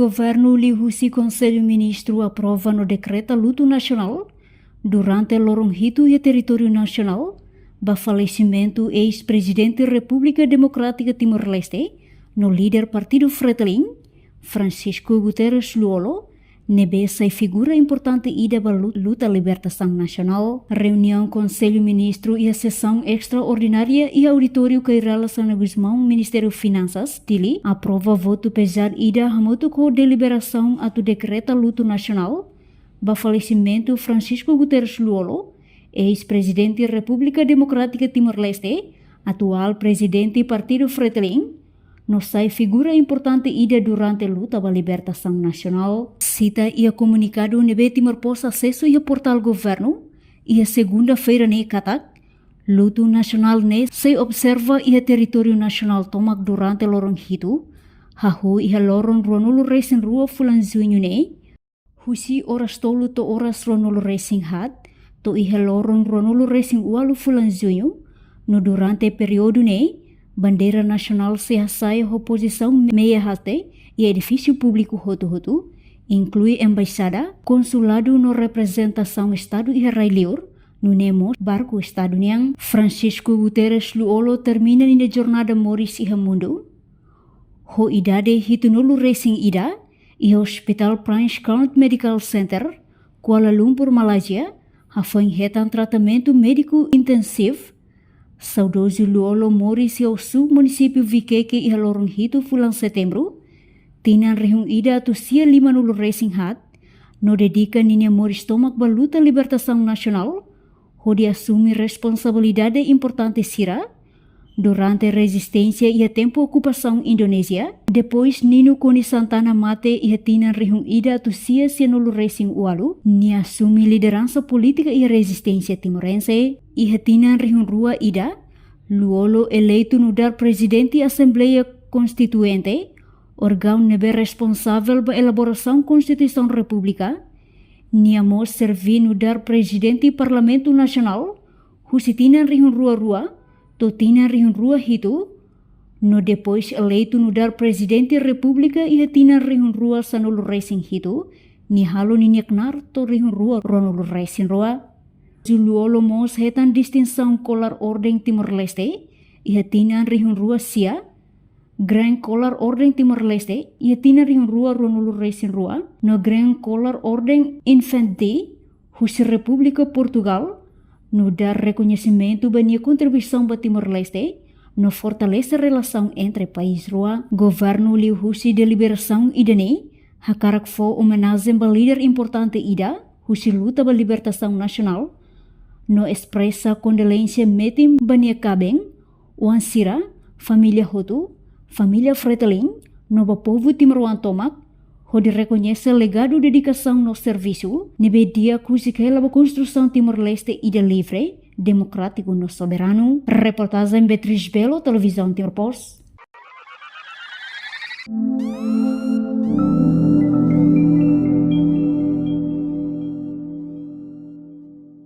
governo lihusi Conselho Ministro aprova no decreto luto nacional durante lorong hitu e território nacional ba falecimento ex-presidente República Democrática Timor-Leste no líder partido Fretilin, Francisco Guterres Luolo, nebe sai figura importante ida ba luta libertação nacional, reunião Conselho Ministro e a sessão extraordinária e auditório que relação na Guzmão Ministério Finanças, Tili, aprova voto pesar ida hamoto com deliberação atu decreta luto nacional, ba falecimento Francisco Guterres Luolo, ex-presidente República Democrática Timor-Leste, atual presidente partido Fretilin, no sai figura importante ida durante a luta pela libertação nacional. Cita e a comunicado nebe Timor pôs acesso e a portal governo e a segunda-feira ne katak, luto nacional ne se observa e a território nacional tomak durante lorong hitu, hahu e a lorong ronulu racing rua fulan zuinho ne, husi oras tolu to oras ronulu racing hat, to e a lorong ronulu racing ualu fulan zuinho, no durante período ne, bandeira nacional se assai a oposição meia haste e edifício público hotu-hotu, inclui embaixada, consulado no representação Estado e Rai Liur, no Nemo, barco Estado Niang, Francisco Guterres Luolo termina na jornada Moris e Mundo, ho idade hitunulu racing ida, e Hospital Prince County Medical Center, Kuala Lumpur, Malaysia, hafang hetan tratamento médico intensivo, saudoso Luolo Moris e ao sul município Viqueque e Lorong Hitu fulan setembro, tinan rehung ida tu sia 50 racing hat, no dedica ninia Moris tomak baluta libertação nacional, ho assumi responsabilidade importante sira, durante resistência e a tempo ocupação Indonésia, depois Nino Koni Santana mate e tinan rehung ida tu sia 100 racing ualu, ni assumi liderança política e resistência timorense, e tinan rehung rua ida, Luolo eleito no dar presidente Assembleia Constituinte, órgão nebe responsável pela elaboração Constituição República, niamos servir no dar presidente Parlamento Nacional, husitinan rehung rua-rua, totinan rehung rua hitu, no depois eleito no dar presidente República e tinan rehung rua sanulu racing hitu, ni halo ninyaknar to rehung rua ronulu racing rua. Luolo mos hetan distinção Colar Ordem Timor-Leste e tinan rehung rua sia, Grand Colar Ordem Timor-Leste e tinan rehung rua ronulu racing rua, no Grand Colar Ordem Infante, husi República Portugal, no dar reconhecimento bania contribuição para Timor-Leste, no fortalece a relação entre país rua, governo liu husi deliberação idane, hakarak fo homenagem ba líder importante ida, husi luta ba libertação nacional, no expressa condolência metim bania kabeng, wansira, família Hutu, família Fretilin, no ba povo Timor tomak, ho de reconhece legado dedicação no serviço, nebe dia kusikela ba construção Timor-Leste ida livre, democrático no soberano. Reportagem Beatriz Belo, Televisão Timor Post.